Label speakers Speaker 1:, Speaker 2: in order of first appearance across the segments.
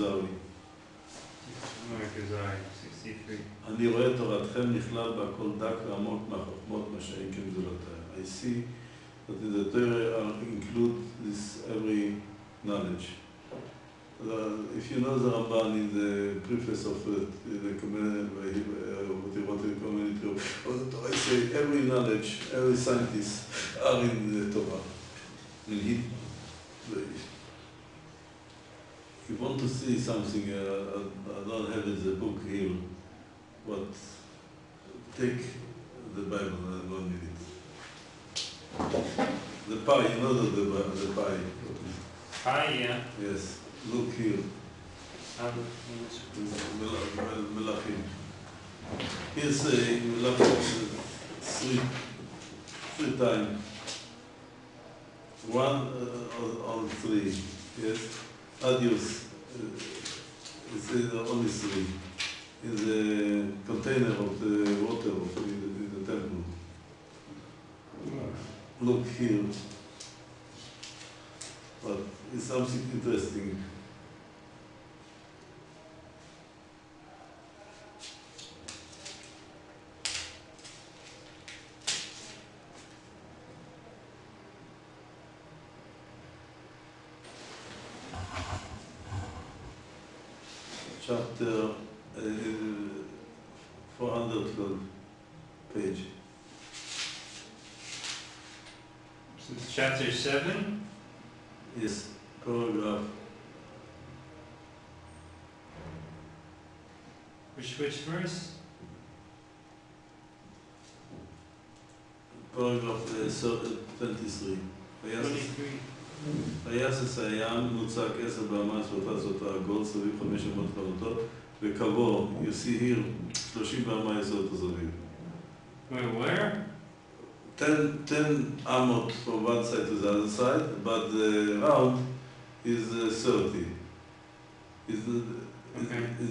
Speaker 1: הכוזרי.
Speaker 2: הכוזרי, 63.
Speaker 1: אני רואה תורתכם נכלל בהכל דק ועמוק מהחכמות, מה שאין כמזולותיה. I see that the Torah include this every knowledge. If you know the Ramban in the preface of the community of the Torah, I say every knowledge, every scientist are in the Torah. And if you want to see something, I don't have the book here, but take the Bible and 1 minute. The pie, you know the pie?
Speaker 2: Pie, yeah.
Speaker 1: Yes. Look here. Melachim. Here's Melachim three times. 1 on 3. Yes. Adios. It's only 3. In the container of the water in the temple. Look here. But it's something interesting. Chapter 412 page.
Speaker 2: So it's chapter 7?
Speaker 1: Yes, paragraph.
Speaker 2: Which verse?
Speaker 1: Paragraph 23.
Speaker 2: 23.
Speaker 1: ויסס הים מוצק 10 באמה סביבה זאת העגול סביב 500 חלוטות וקבור, you see here, 30 באמה יסוד הזווים.
Speaker 2: Where?
Speaker 1: 10 amot from one side to the other side, but the round is 30. It's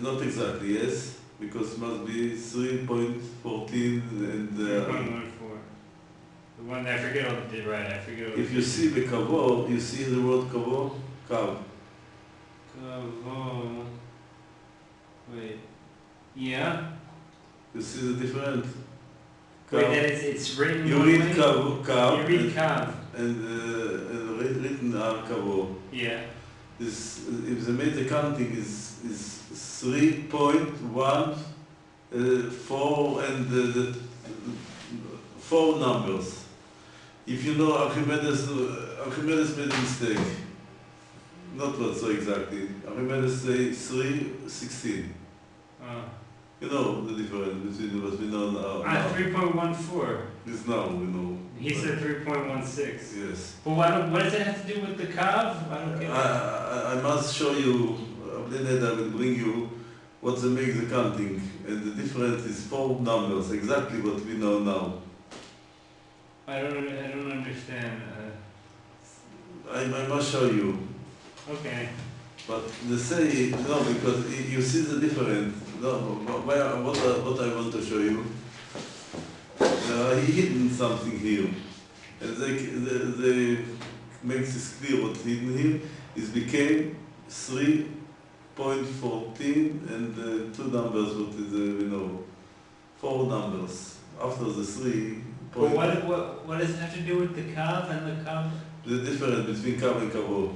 Speaker 1: not exactly, yes, because it must be 3.14 and...
Speaker 2: 3.14. The one, I forget all the right, I forget all the...
Speaker 1: If you see the kavor, you see the word kavor? Kav.
Speaker 2: Kavor... Wait. Yeah?
Speaker 1: You see the difference?
Speaker 2: Wait, then it's written...
Speaker 1: You read kav.
Speaker 2: You read kav.
Speaker 1: And written are kavor.
Speaker 2: Yeah.
Speaker 1: This, if the made accounting is 3.14 and the 4 numbers. If you know Archimedes made a mistake. Not what so exactly. Archimedes say 3.16. You know the difference between what we know now.
Speaker 2: 3.14.
Speaker 1: This now we know.
Speaker 2: He said 3.16.
Speaker 1: Yes.
Speaker 2: But what does it have to do with the kav? I don't get it.
Speaker 1: I must show you, then I will bring you what they make the counting. And the difference is 4 numbers, exactly what we know now.
Speaker 2: I don't understand.
Speaker 1: I must show you.
Speaker 2: Okay.
Speaker 1: But they say, no, because you see the difference. No, what I want to show you, he hidden something here. And they make this clear what hidden here is became 3.14 and 2 numbers, what is we know, 4 numbers. After the 3.
Speaker 2: But what does it have to do with the kav and the kav?
Speaker 1: The difference between kav and kavor.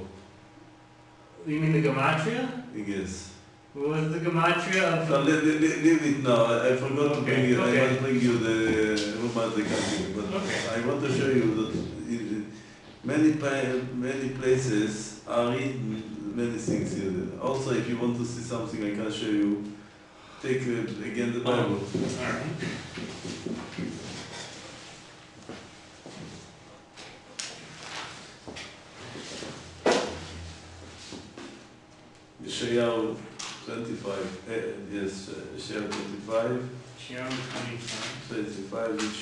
Speaker 2: You mean the gematria?
Speaker 1: Yes.
Speaker 2: What was the gematria of...
Speaker 1: No, leave it now. I forgot to bring you.
Speaker 2: Okay.
Speaker 1: I must bring you the counting. But I want to show you that many places are written many things here. Also, if you want to see something, I can show you. Take again the Bible.
Speaker 2: All right.
Speaker 1: Yeshayahu 25, yes, Yeshayahu 25.
Speaker 2: Yeshayahu
Speaker 1: 25, which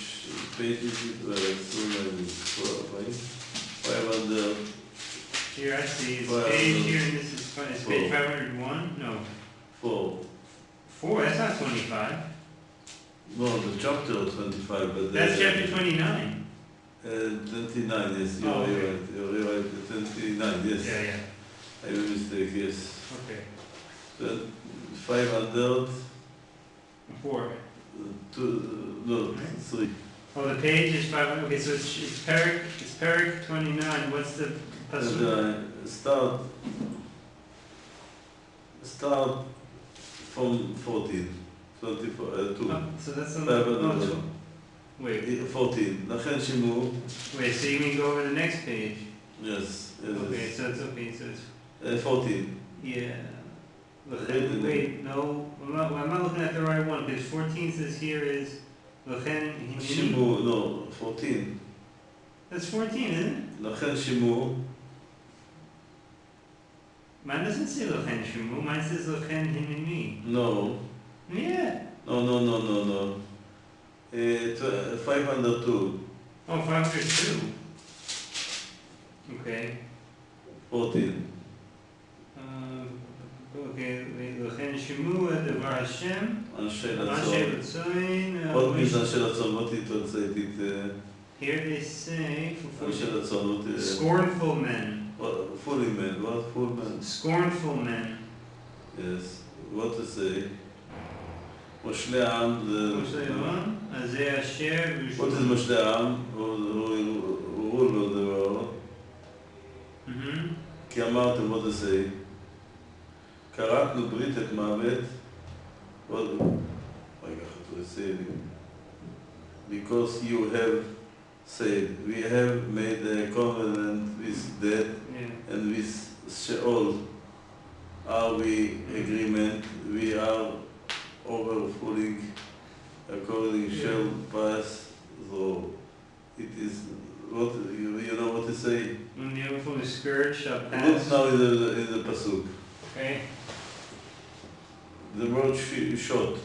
Speaker 1: page is it? Well, it's soon I will right? 500.
Speaker 2: Here I see, it's page here, and this is page 501? No.
Speaker 1: 4.
Speaker 2: 4, that's not 25.
Speaker 1: No, the chapter 25, but...
Speaker 2: That's chapter 29.
Speaker 1: 29, yes, you're right, 29, yes.
Speaker 2: Yeah.
Speaker 1: I have a mistake, yes.
Speaker 2: Okay.
Speaker 1: 500.
Speaker 2: 4.
Speaker 1: 3.
Speaker 2: Oh, the page is 500. Okay, so it's Perek 29. What's the pasuk?
Speaker 1: Start from 14. 24, 2.
Speaker 2: Oh, so that's on
Speaker 1: 500.
Speaker 2: Wait,
Speaker 1: 14. לכן שימור.
Speaker 2: wait, so you mean go over the next page?
Speaker 1: Yes.
Speaker 2: Okay, so it's
Speaker 1: 14.
Speaker 2: yeah. Wait, no, I'm not looking at the right one, because 14 says here is לכן הנני.
Speaker 1: שימור, no, 14.
Speaker 2: That's 14, isn't it?
Speaker 1: לכן שימור.
Speaker 2: Mine doesn't say לכן שימור, mine says לכן הנני.
Speaker 1: No.
Speaker 2: Yeah.
Speaker 1: No. 502.
Speaker 2: Oh, 502. Okay.
Speaker 1: 14.
Speaker 2: Okay, לכן שמעו דבר השם,
Speaker 1: אנשי
Speaker 2: אנשי
Speaker 1: רצון.
Speaker 2: רצון.
Speaker 1: What means אנשי רצון? What it translate it?
Speaker 2: Here they say,
Speaker 1: אנשי רצון.
Speaker 2: scornful men.
Speaker 1: Fully men. What? Full men.
Speaker 2: Scornful men.
Speaker 1: Yes. What to say? מושלי העם זה...
Speaker 2: מושלי העם? אז זה אשר...
Speaker 1: What is מושלי העם? הוא rule of the world. כי אמרתם, what to say? כרתנו ברית את מוות. רגע, how to say? Because you have said, we have made a covenant with death and with Sheol. Are we agreement? We are overflowing according shall pass. So it is what you know what to say.
Speaker 2: When the overflowing spirit shall pass.
Speaker 1: Look now in the pasuk.
Speaker 2: Okay.
Speaker 1: The word shot.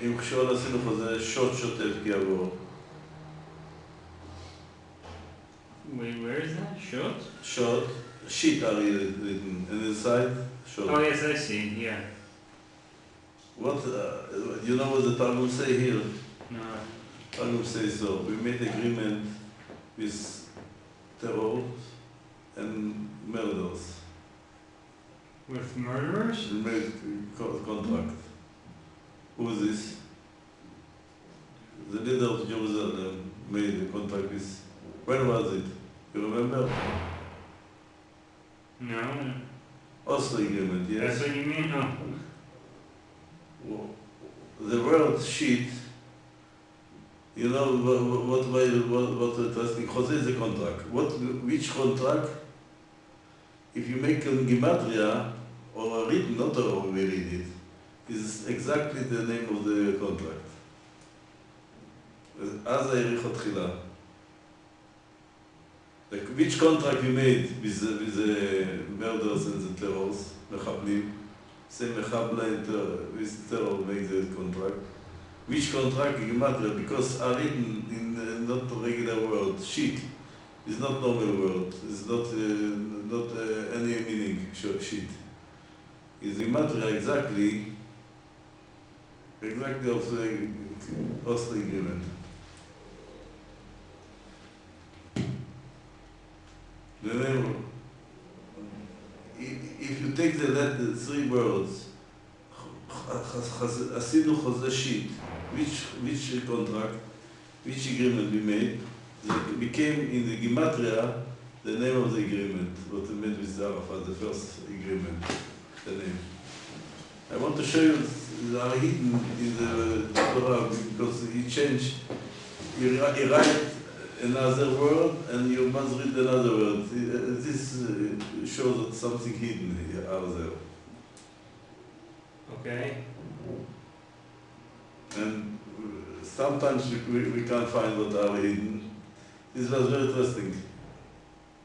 Speaker 1: אם כשאול עשינו פה זה שוט שוטף כי יבוא.
Speaker 2: Wait, where is that? Shot?
Speaker 1: Shot. Sheet are written. And inside, shot.
Speaker 2: Oh yes, I see, yeah.
Speaker 1: What, you know what the Talmud say here?
Speaker 2: No.
Speaker 1: Talmud says so. We made agreement with terror and murders.
Speaker 2: With murderers?
Speaker 1: We made contract. Who is this? The leader of Jerusalem made a contract with. When was it? You remember?
Speaker 2: No.
Speaker 1: Oslo agreement, yes?
Speaker 2: That's what you mean? Oh.
Speaker 1: The word sheet, you know what interesting? Jose is a contract. Which contract? If you make a gematria or a written, not a we read it, is exactly the name of the contract. אז העריך התחילה. Like which contract you made with the murders and the terrors, מחבלים, say מחבלה with terror make the contract. Which contract gematria? Because are written in not a regular word, sheet. It's not normal word. It's not any meaning sheet. It's gematria exactly of the Oslo agreement. Remember, if you take the 3 words, עשינו חוזה sheet, which contract, which agreement we made, it became in the gematria the name of the agreement, what we made with Arafat, the first agreement, the name. I want to show you they are hidden in the Torah because he changed, he write another word and you must read another word. This shows that something hidden here are there.
Speaker 2: Okay.
Speaker 1: And sometimes we can't find what are hidden. This was very interesting.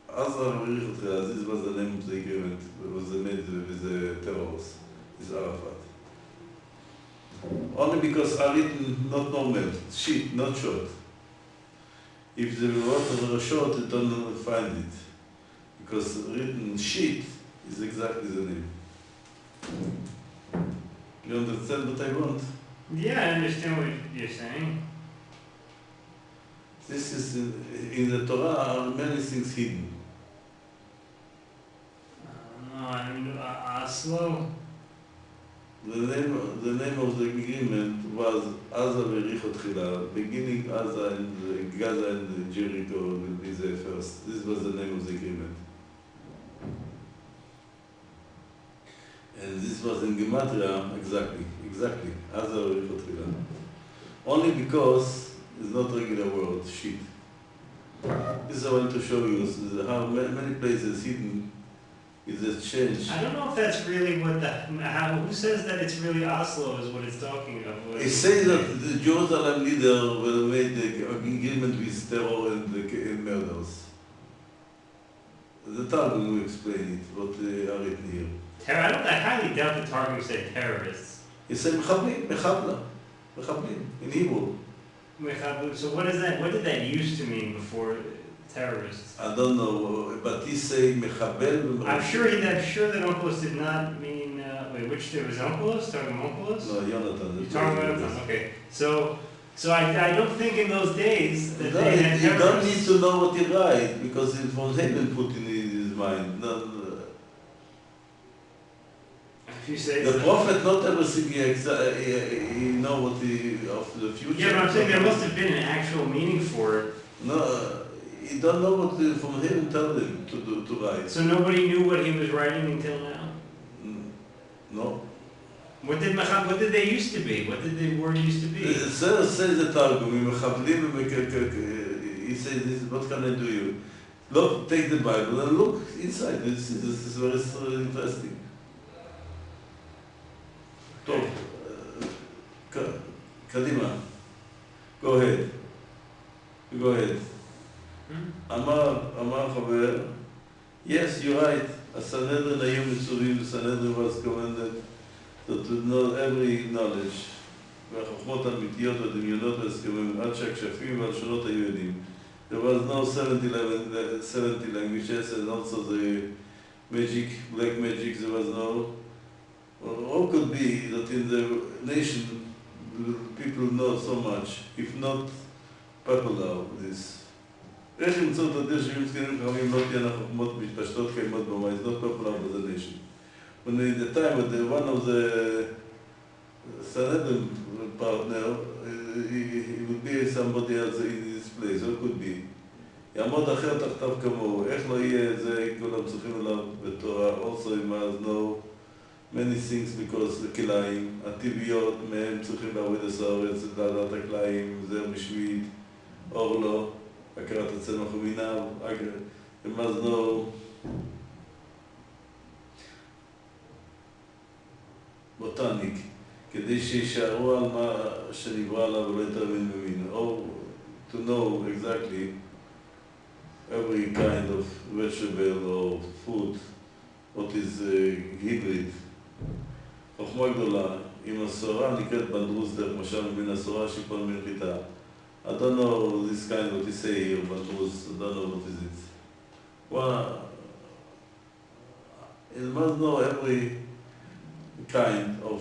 Speaker 1: This was the name of the agreement. It was made with the terrorists, with Arafat. Only because are written not normal, sheet, not short. If the words are short, you don't find it. Because written sheet is exactly the name. You understand what I want?
Speaker 2: Yeah, I understand what you're saying.
Speaker 1: This is in the Torah are many things hidden.
Speaker 2: No, Oslo?
Speaker 1: The name of the agreement was Aza Verichot Chila, beginning Aza and Gaza and Jericho will be there first. This was the name of the agreement. And this was in Gematria, exactly, Aza Verichot Chila. Only because it's not regular word, shit. This is I want to show you how many places hidden is a change.
Speaker 2: I don't know if that's really what who says that it's really Oslo is what it's talking about?
Speaker 1: It says that the Jerusalem leader will make the agreement with terror and murders. The Talmud will explain it, what are written here.
Speaker 2: I highly doubt the Targum said terrorists.
Speaker 1: It said Mechablim, in Hebrew.
Speaker 2: So what is that? What did that used to mean before terrorists?
Speaker 1: I don't know, but he say Mechabel.
Speaker 2: I'm sure that Onkelos did not mean. Wait, which was Onkelos? Talking Onkelos?
Speaker 1: No, Jonathan.
Speaker 2: You're talking about Jonathan. Okay, so I don't think in those days that
Speaker 1: no,
Speaker 2: they had terrorists.
Speaker 1: You don't need to know what he write because it was heaven put in his mind.
Speaker 2: If you say
Speaker 1: the
Speaker 2: so.
Speaker 1: prophet, not everything he know what he of the future.
Speaker 2: Yeah, but I'm saying there must have been an actual meaning for it.
Speaker 1: No, he don't know what from heaven tell him to write.
Speaker 2: So nobody knew what he was writing until now.
Speaker 1: No.
Speaker 2: What did they used to be? What did the word used to be?
Speaker 1: It says the Targum. He says, "This what can I do you? Look, take the Bible and look inside. This is very interesting." טוב, קדימה. Go ahead. אמר חבר, yes, you're right. הסנהדרין היו מצווים, הסנהדרין was commanded to know every knowledge. והחכמות האמיתיות והדמיונות וההסכמים, עד שהכשפים והלשונות היו יודעים. There was no 70 languages and also the magic, black magic, there was no. Or could be that in the nation people know so much, if not popular, this. איך למצוא את הדרך שהם זקנים חכמים לא תהיינה חכמות מתפשטות קיימות במה, it's not popular by the nation. When in the time when one of the Sanhedrin partner, he would be somebody else in this place, or could be. יעמוד אחר תחתיו כמוהו, איך לא יהיה זה, כולם צריכים אליו בתורה, also he must know many things because the כליים, הטבעיות, מהם צריכים לעבוד הסערת, לדעת הכליים, זר משמיד, אור לא, הכרת הצמח ומיניו, they must know בוטניק, כדי שישארו על מה שנברא עליו ולא יותר מין במין, or to know exactly every kind of vegetable or food, what is hybrid. חוכמה גדולה, אם הסורה נקראת בנדרוס דרך משל מן הסורה שיפון מן חיטה. I don't know this kind what you say here, בנדרוס, I don't know what is it. Well, you must know every kind of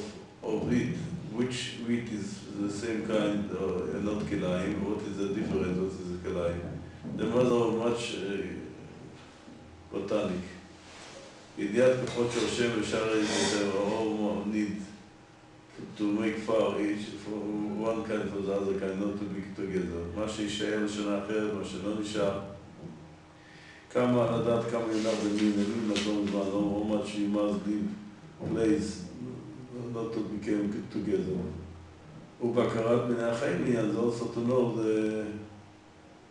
Speaker 1: wheat, which wheat is the same kind and not כליים, what is the difference, what is the כליים. They must know much botanic. ידיעת כוחות שורשם אפשר or need to make far each from one kind for the other kind, not to be together. מה שישאר לשנה אחרת, מה שלא נשאר. כמה לדעת כמה יונח במין, למין נתון זמן, how much you must leave place not to become together. ובקרת בני החיים עניין, זה also to know the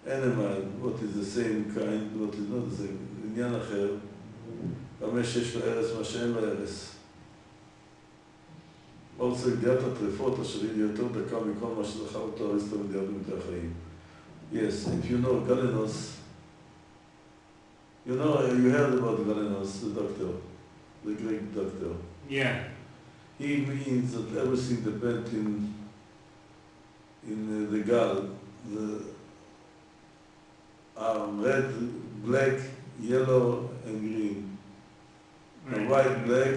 Speaker 1: animal, what is the same kind, what is not the same, עניין אחר. כמה שיש לו ערס, מה שאין לו ערס. also ידיעת הטרפות, אשר היא יותר דקה מכל מה שזכר אותו אריסטו מדיעת במתי החיים. Yes, if you know Galenos, you heard about Galenos, the doctor, the Greek doctor.
Speaker 2: Yeah.
Speaker 1: He means that everything depends in the gall, the red, black, yellow, and green.
Speaker 2: Right.
Speaker 1: White, black,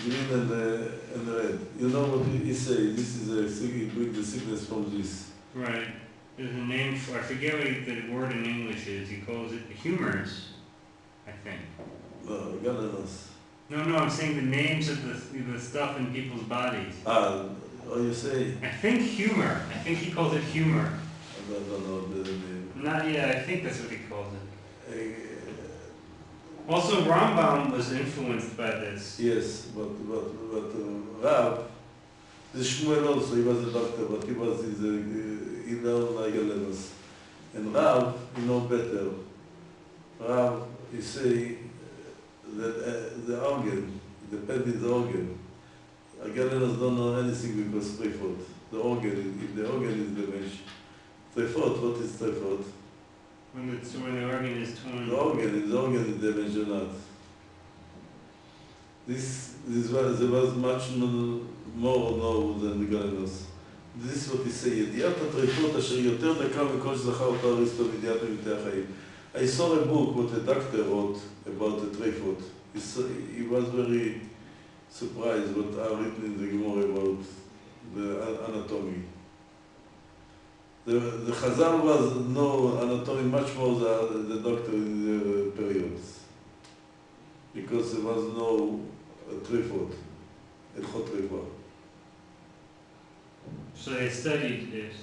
Speaker 1: green, and red. You know what he says? This is a bring the sickness from this.
Speaker 2: Right. There's a name for, I forget what the word in English is. He calls it humors, I think.
Speaker 1: No, Galenos.
Speaker 2: No, I'm saying the names of the stuff in people's bodies.
Speaker 1: Or you say?
Speaker 2: I think humor. I think he calls it humor.
Speaker 1: I don't know the name.
Speaker 2: Not yeah, I think that's what he calls it. Also, Rambam was influenced by this.
Speaker 1: Yes, but Rav, the Shmuel also, he was a doctor, but he learned like a levels. And Rav, he know better. Rav, he say that the organ, depending the organ, Galileans don't know anything because trifot. The organ, if the organ is damaged, trifot, what is trifot?
Speaker 2: When the organ is torn.
Speaker 1: The organ is damaged or not. There was much more know than the Galileans. This is what he say, ידיעת הטריפות אשר יותר דקה מכל שזכר אותו אריסטו בידיעת ממיתי החיים. I saw a book what a doctor wrote about the trifot. He was very surprised what are written in the Gemara about the anatomy. The Chazal was know anatomy much more than the doctor in the periods. Because there was no trifot, הלכות רפואה.
Speaker 2: So they studied this.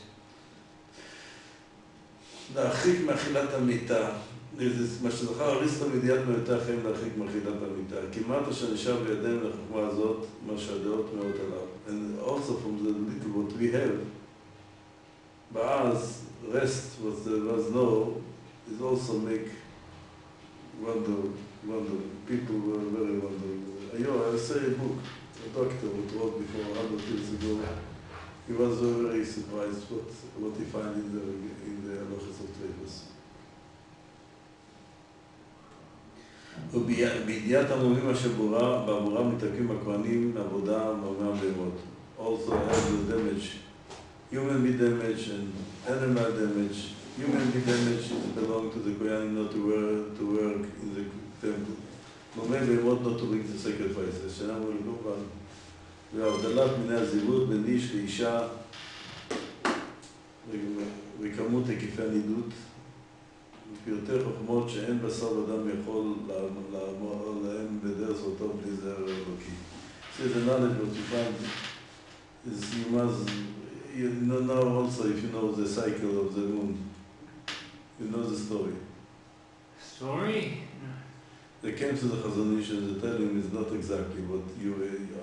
Speaker 1: להרחיק מאכילת המיטה, מה שזכר אריסטו בידיעת ממיתי החיים להרחיק מאכילת המיטה. כמעט אשר נשאר בידינו לחוכמה הזאת, מה שהדעות מאוד עליו. And also from the little what we have, Ba'az, rest what there was no, is also make wonder. People were very wondering. I say a book, a doctor who wrote before 100 years ago. He was very surprised what he found in the halachas of trifos. ובידיעת המומים אשר בעבורם מתעכבים הכהנים לעבודה מעומם בהמות. Also has the damage, human bee damage and animal damage. Human bee damage belong to the Kohanim not to work in the temple. מעומם בהמות not to bring the sacrifices. שאנחנו לקורבן. והבדלת מיני הזירות בין איש לאישה וכמות היקפי הנידות ופרטי חוכמות שאין בשר אדם יכול לעמוד להם בדרך זרותו בלי זרע אלוקי. See the knowledge what you find is you know also if you know the cycle of the moon. You know the story.
Speaker 2: Story?
Speaker 1: They came to the Chazon Ish and they tell him it's not exactly what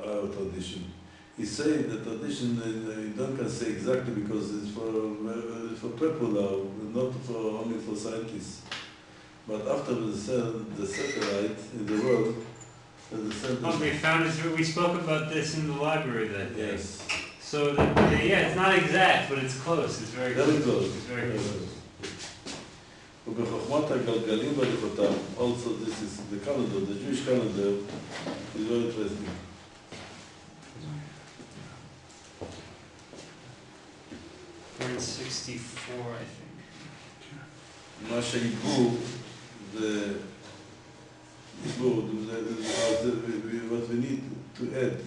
Speaker 1: our tradition. He said the tradition, you don't say exactly because it's for popular, not only for scientists. But after the satellite in the world,
Speaker 2: we found it. We spoke about this in the library that day.
Speaker 1: Yes.
Speaker 2: So it's not exact, but it's close. It's very close. It's very close.
Speaker 1: ובחוכמת הגלגלים והליכותם, also this is the calendar, the Jewish calendar is very interesting.
Speaker 2: We're in 64, I think.
Speaker 1: מה שהיבו, what we need to add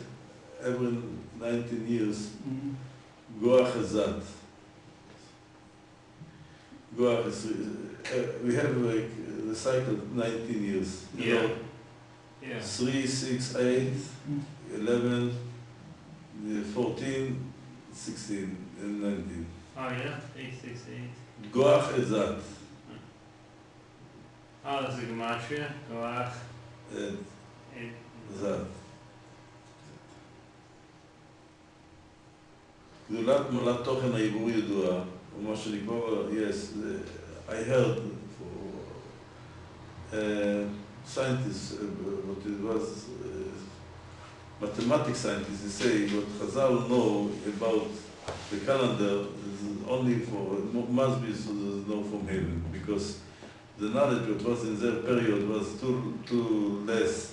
Speaker 1: every 19 years, גוח הזת. We have like the cycle of 19 years.
Speaker 2: Yeah.
Speaker 1: 3, 6, 8, 11, 14, 16, and 19.
Speaker 2: Oh yeah, 8, 6, 8.
Speaker 1: Goach ezat.
Speaker 2: Oh, that's a gematria. Goach.
Speaker 1: Ezat. גדולת מולת תוכן העברי ידועה, ומה שנקרא, yes, I heard scientists, what it was, mathematics scientists, they say what Chazal know about the calendar is only must be so there's no from heaven, because the knowledge that was in their period was too less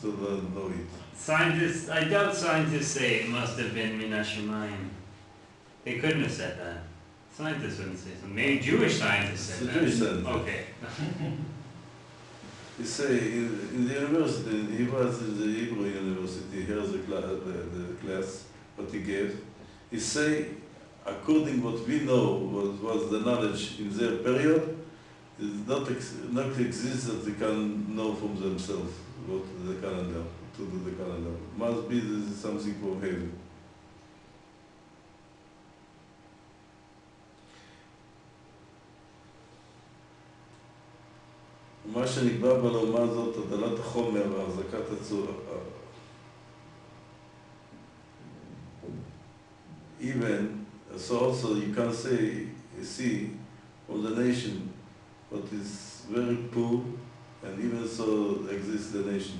Speaker 1: to know it.
Speaker 2: Scientists, I doubt scientists say it must have been Min HaShamayim. They couldn't have said that. Scientists wouldn't say something. Maybe Jewish scientists said that.
Speaker 1: Jewish scientists.
Speaker 2: Okay.
Speaker 1: He say in the university, he was in the Hebrew university, here's the class, what he gave. He say, according what we know was the knowledge in their period, it does not exist that they can know from themselves what the calendar. be this is something for him. מה שנקבע בלאומה זאת, הדלת החומר והחזקת הצורה. Even, so also you can say, you see, from the nation, what is very poor, and even so exists the nation.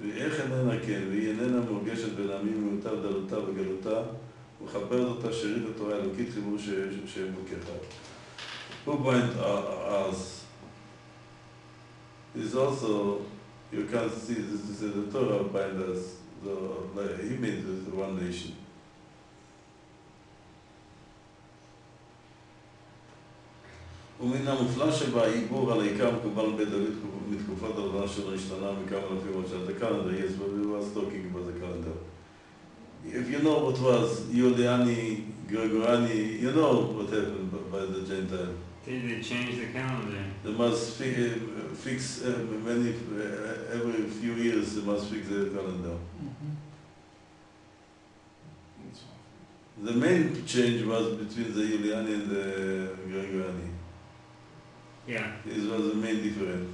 Speaker 1: ואיך איננה כן, והיא איננה מורגשת בין עמים ומיעוטה ודלותה וגלותה, ומחברת אותה שארית התורה האלוקית חיבור שהם כאחד. Who bind us is also, you can see, this is the Torah bind us, like he made this one nation. ומן המופלא שבה העיבור על העיקר מקובל בית דוד מתקופת הלבנה שלו השתנה מכמה אלפים עוד שנה. The calendar, yes, but we was talking about the calendar. If you know what was Giuliani, Gregoriani, you know what happened by the Gentile.
Speaker 2: They changed the calendar.
Speaker 1: They must fix every few years. They must fix the calendar. The main change was between the Giuliani and the Gregoriani.
Speaker 2: Yeah.
Speaker 1: This was the main difference.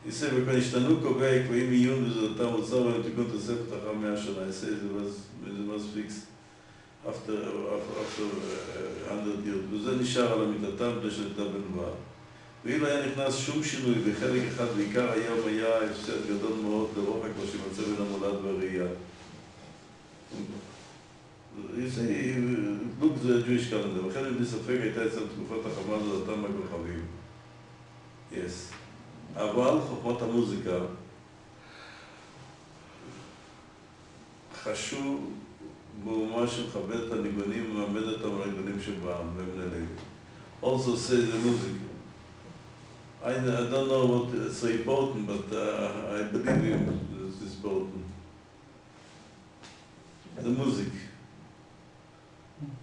Speaker 1: He said, "When השתנו קובעי קבועים עיון וזאתם אוצר והם תיקון תוספת אחר 100 שנה." He said it was fixed after 100 years. וזה נשאר על אמיתתם כדי שנדע בנבואה. ואילו היה נכנס שום שינוי בחלק אחד, בעיקר היום היה הפסד גדול מאוד לרוחק מה שימצא בין המולד והראייה. You see, look the Jewish calendar. וכן בלי ספק הייתה אצל תקופת החמה זאתם מהכוכבים. Yes. אבל חוכמת המוזיקה חשוב באומה שמכבד את הניגונים ומעמד אותם על הניגונים שבעם ובני לוי. Also say the music. I don't know what it's so important, but I believe it's important. The music.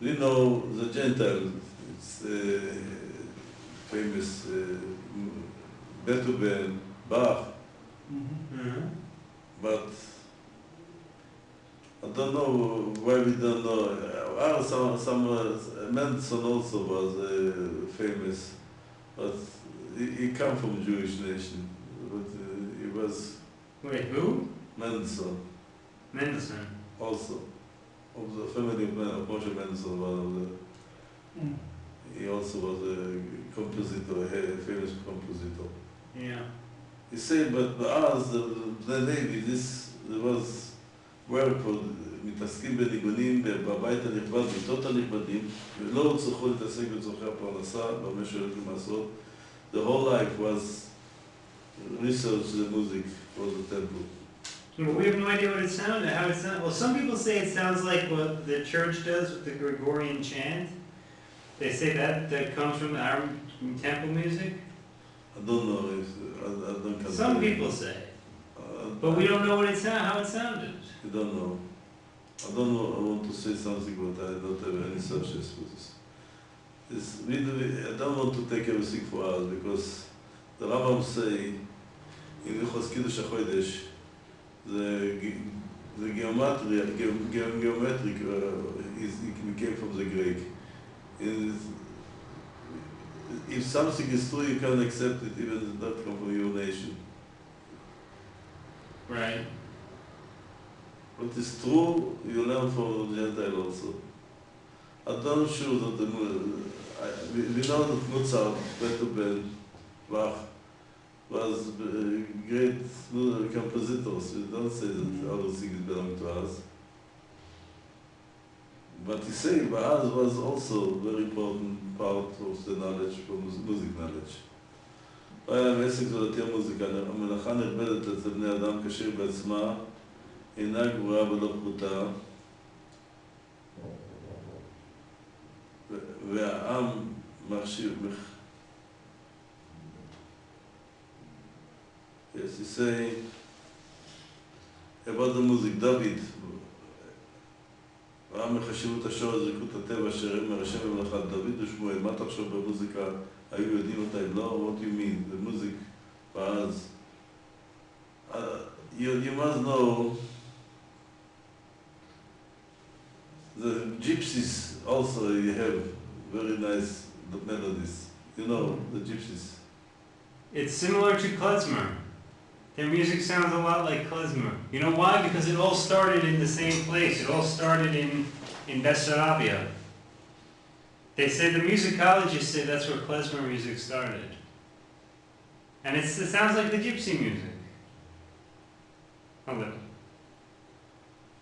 Speaker 1: We know the Gentile, it's famous Beethoven, Bach, but I don't know why we don't know. Some Mendelssohn also was famous, but he came from a Jewish nation. But he was.
Speaker 2: Wait, who?
Speaker 1: Mendelssohn.
Speaker 2: Mendelssohn.
Speaker 1: Also, of the family of Moshe Mendelssohn was. He also was a compositor, a famous compositor.
Speaker 2: Yeah.
Speaker 1: He said, but as the Levi, this was work for מתעסקים בניגונים בבית הנכבד, ביתות הנכבדים, ולא צריכו להתעסק בצורכי הפרנסה, במה שהולכים לעשות. The whole life was research the music for the temple.
Speaker 2: Well, we have no idea what it sounded, how it sounded. Well, some people say it sounds like what the church does with the Gregorian chant. They say that comes from our temple music.
Speaker 1: I don't know if I don't.
Speaker 2: Some people say, but we don't know what how it sounded.
Speaker 1: You don't know. I don't know. I want to say something, but I don't have any substance for this. I don't want to take everything for us because the Rambam say in Hilchos Kiddush HaChodesh the geometric it came from the Greek. If something is true, you can accept it, even if it doesn't come from your nation.
Speaker 2: Right.
Speaker 1: What is true, you learn from Gentile also. I'm not sure that we know that Mozart, Beethoven, Bach was great compositors. We don't say that other things belong to us. But he said, Baaz was also a very important part of the knowledge, from music knowledge. היה להם עסק זולתי המוזיקה, המלאכה נכבדת אצל בני אדם כשיר בעצמה, אינה גבוהה ולא פחותה, והעם מחשיב. Yes, he say about the music, David, העם מחשיבות השורש זריקות הטבע אשר הם מראשי ממלכת דוד ושמואל. מה תחשוב במוזיקה? היו יודעים אותה? לא, what do you mean? The music was must know the gypsies also have very nice melodies. You know the gypsies.
Speaker 2: It's similar to klezmer. Their music sounds a lot like klezmer. You know why? Because it all started in the same place. It all started in Bessarabia. They say, the musicologists say that's where klezmer music started. And it sounds like the gypsy music. A little.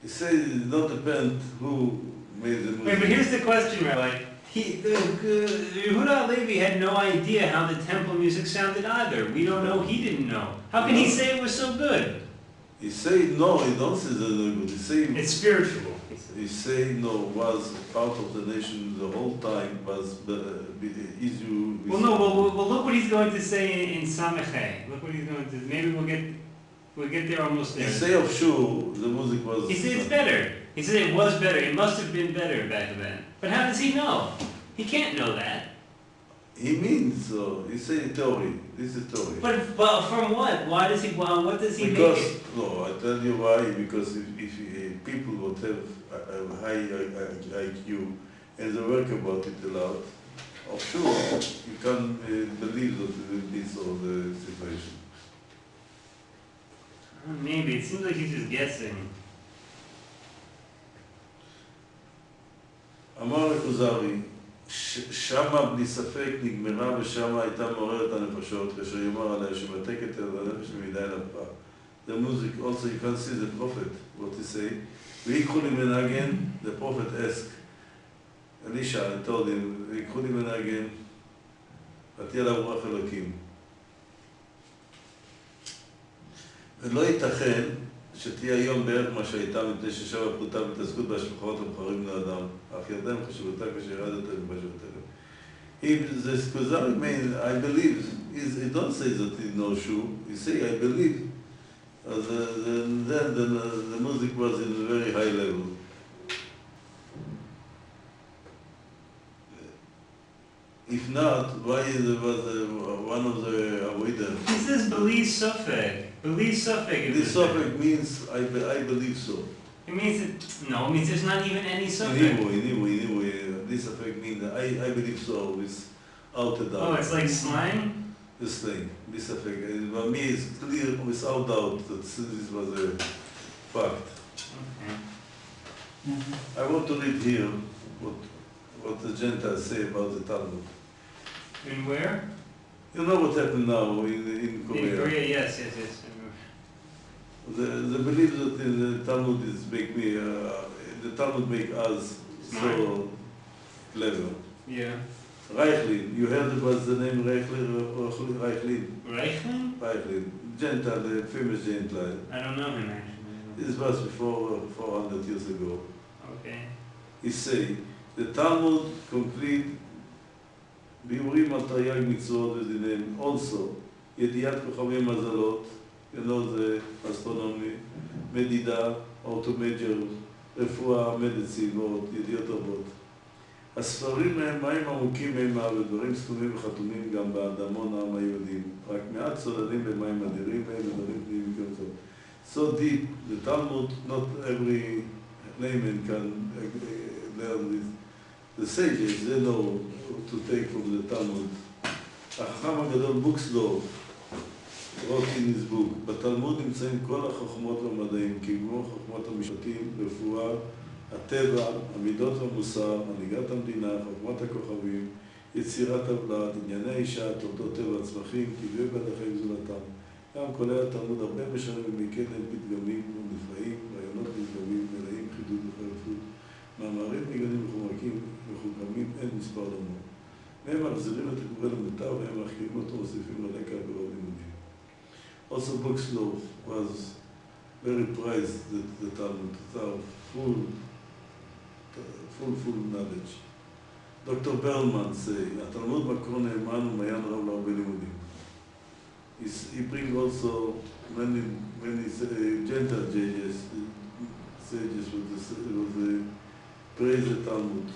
Speaker 1: You say it not depend who made the music.
Speaker 2: Wait, but here's the question, Rabbi. Yehuda Levi had no idea how the temple music sounded either. We don't know, he didn't know. How can he say it was so good?
Speaker 1: He say no, he don't say that good. He say
Speaker 2: it's spiritual.
Speaker 1: He say no, was part of the nation the whole time, was issue.
Speaker 2: Well, no, well, look what he's going to say in Samechei. Look what he's going to, maybe we'll get there almost there.
Speaker 1: He say of sure the music was...
Speaker 2: He said it's better. He said it was better. It must have been better back then. But how does he know? He can't know that.
Speaker 1: He means so. He say theory. This is theory.
Speaker 2: But from what? Why does he? What does he
Speaker 1: because,
Speaker 2: make it?
Speaker 1: No, I tell you why. Because if people would have a high IQ and they work about it a lot, of sure you can believe that it will be so the situation.
Speaker 2: Maybe it seems like he's just guessing.
Speaker 1: אמר הכוזרי, שמה בלי ספק נגמרה ושמה הייתה מעוררת הנפשות, כאשר יאמר עליה שמתקת על הנפש ממידי לפה. The music also, you can see the prophet, what he say. ויקחו לי מנגן, the prophet asked, Elisha, I told him, ויקחו לי מנגן, ותהיה לה רוח אלוקים. ולא ייתכן שתהיה היום בערך מה שהייתה מפני ששם הפרוטה והתעסקות בהשפחות ובחרים לאדם. אך ידיים חשיבותה כאשר ירדת ובשבותיהם. If the Kuzari mean, I believe, he don't say that he knows you, he say, I believe. Then the music was in a very high level. If not, why was one of the avoiders?
Speaker 2: He says, believe sufek. Believe sufek.
Speaker 1: This sufek means, I believe so.
Speaker 2: It means, no, it means there's not even any sufek.
Speaker 1: In Hebrew, this sufek means, I believe so, without a doubt.
Speaker 2: Oh, it's like slang?
Speaker 1: This thing, this sufek. And for me, it's clear, without doubt, that this was a fact.
Speaker 2: Okay.
Speaker 1: I want to read here what the Gentiles say about the Talmud.
Speaker 2: In where?
Speaker 1: You know what happened now in Korea?
Speaker 2: In Korea, yes.
Speaker 1: The belief that the Talmud is the Talmud make us so clever.
Speaker 2: Yeah.
Speaker 1: Reichlin, you heard about the name Reichlin?
Speaker 2: Reichlin?
Speaker 1: Gentile, the famous Gentile.
Speaker 2: I don't know him actually.
Speaker 1: This was before 400 years ago.
Speaker 2: Okay.
Speaker 1: He say, the Talmud complete ביאורים על תרי"ג מצוות ודיניהם. Also, ידיעת כוכבי מזלות, you know the astronomy, מדידה, אורטומג'ר, רפואה, מדיצין, ועוד ידיעות רבות. הספרים הם מים עמוקים מימה ודברים סתומים וחתומים גם באדמון העם היהודים. רק מעט צוללים במים אדירים מהם ודברים פנימיים כמותו. So deep, the Talmud, not every layman can learn this. The sages, they know to take from the Talmud. החכם הגדול בוקסדורף wrote in his book, בתלמוד נמצאים כל החכמות והמדעים, כמו חכמות המשפטים, רפואה, הטבע, המידות והמוסר, מנהיגת המדינה, חכמות הכוכבים, יצירת הבלד, ענייני האישה, תולדות טבע הצמחים, טבעי בדחי וזולתם. גם כולל התלמוד הרבה משנה ומקדם פתגמים ונפלאים, רעיונות נפלאים, מלאים חידוד וחריפות, מאמרים ניגנים וחוכמים, אין מספר למות. והם מחזירים את הקורא למותר והם מחקירים אותו ומוסיפים לרקע ברוב לימודים. Also Bookslow was very prized the Talmud, full knowledge. Dr. Berlman say, התלמוד מקור נאמן ומעיין רב להרבה לימודים. He brings also many Gentile sages with the praise the Talmud.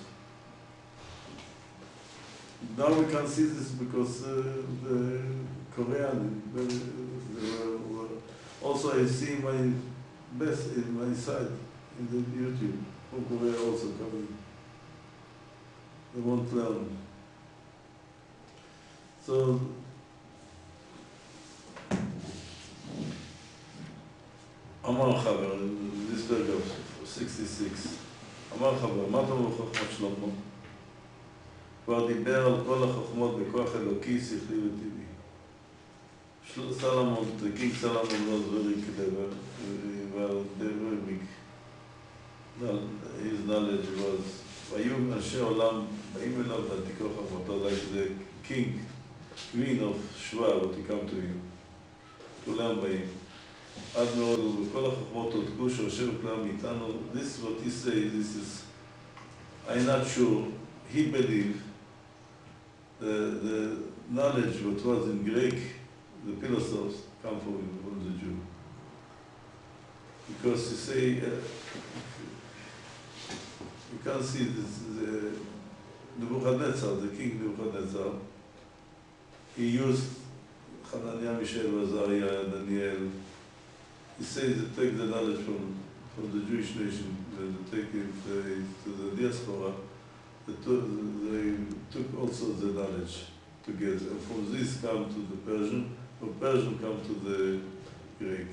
Speaker 1: Now we can see this because the Korean, also I see my best in my site, in the YouTube. From Korea also coming. They won't learn. So, אמר חבר, this paragraph 66, אמר חבר, מה אתה אומר חכמות שלמה? כבר דיבר על כל החכמות בכוח אלוקי, שכלי וטבעי. Solomon, the King Solomon was very clever, well, very big. His knowledge was, והיו אנשי עולם, באים אליו ועתיקו חכמותו, like the king, queen of שבא, what he come to him. כולם באים. עד מאוד, וכל החכמות הודקו שיושב כולם איתנו. This is what he says, this is, I'm not sure, he believed the knowledge what was in Greek, the philosophers come from the Jew. Because you say, you can see this, Nebuchadnezzar, the king Nebuchadnezzar, he used Hananiah, Mishael, Azariah, Daniel. He says they take the knowledge from the Jewish nation, they take it to the diaspora, they took also the knowledge together. And from this come to the Persian, from Persian come to the Greek.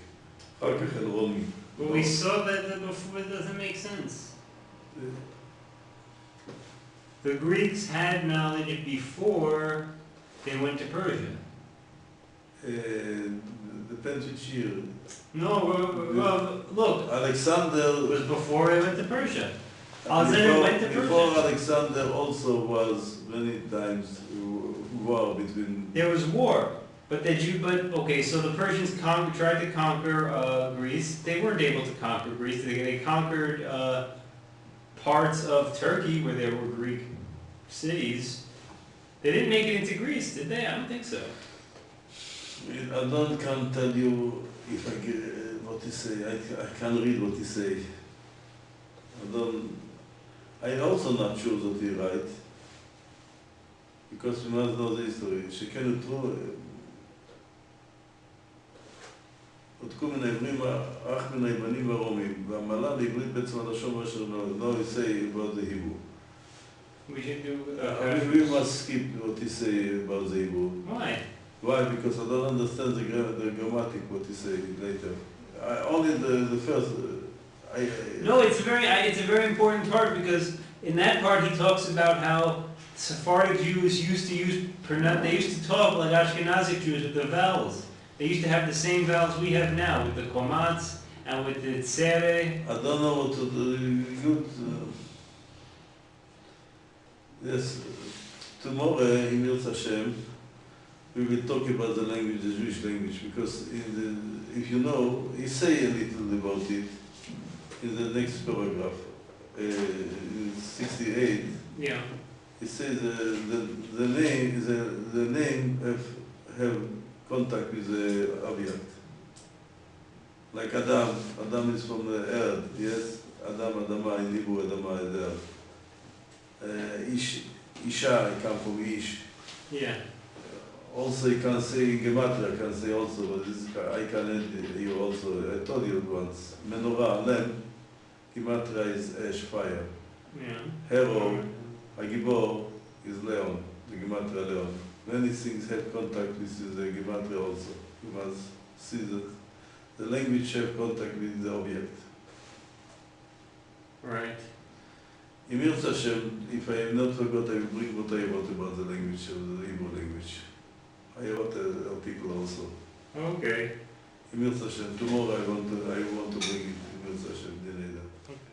Speaker 1: אחר כך אל רומי.
Speaker 2: But we saw that before, it doesn't make sense. The Greeks had knowledge before they went to Persia.
Speaker 1: Depends which year.
Speaker 2: No, well, look,
Speaker 1: Alexander
Speaker 2: it was before they went to Persia. Alexander went to Persia.
Speaker 1: Before Alexander also was many times war between.
Speaker 2: There was war, but okay, so the Persians tried to conquer Greece. They weren't able to conquer Greece. They conquered parts of Turkey where there were Greek cities. They didn't make it into Greece, did they? I don't think so.
Speaker 1: I can't tell you if I get what he say. I can't read what he say. I'm also not sure that he right. Because we must know the history. שכן הותרו, הותקו מן העברים אך מן היוונים והרומים, והמעלה לעברית בעצם הלשון ואשר no he say about the Hebrew.
Speaker 2: We should do.
Speaker 1: We must skip what he say about the Hebrew.
Speaker 2: Why?
Speaker 1: Why? Because I don't understand the grammatic what he say later. Only the first.
Speaker 2: No, it's a very important part, because in that part he talks about how Sephardic Jews used to talk like Ashkenazic Jews with the vowels. They used to have the same vowels we have now, with the komats and with the tsere.
Speaker 1: I don't know what to do. Good. Yes, tomorrow in Yirtzeh Hashem, we will talk about the language, the Jewish language, because if you know, he say a little about it in the next paragraph, 68.
Speaker 2: Yeah.
Speaker 1: He says the name have contact with the object. Like Adam. Adam is from the earth, yes? Adam, Adama, in Hebrew, Adama is earth. Isha, I come from Ish.
Speaker 2: Yeah.
Speaker 1: Also, you can say in Gematria, I can say also, but this, I can add you also. I told you once. Menorah, lamp, Gematria is ash, fire.
Speaker 2: Yeah.
Speaker 1: Hero, Agibor is Leon, the Gematria Leon. Many things have contact with the Gematria also. You must see that the language have contact with the object.
Speaker 2: Right.
Speaker 1: In Yirtzeh Hashem, if I have not forgot, I will bring what I wrote about the language of the Hebrew language. I wrote an article also.
Speaker 2: Okay.
Speaker 1: In Yirtzeh Hashem, tomorrow I want to bring it in Yirtzeh Hashem, the later.
Speaker 2: Okay.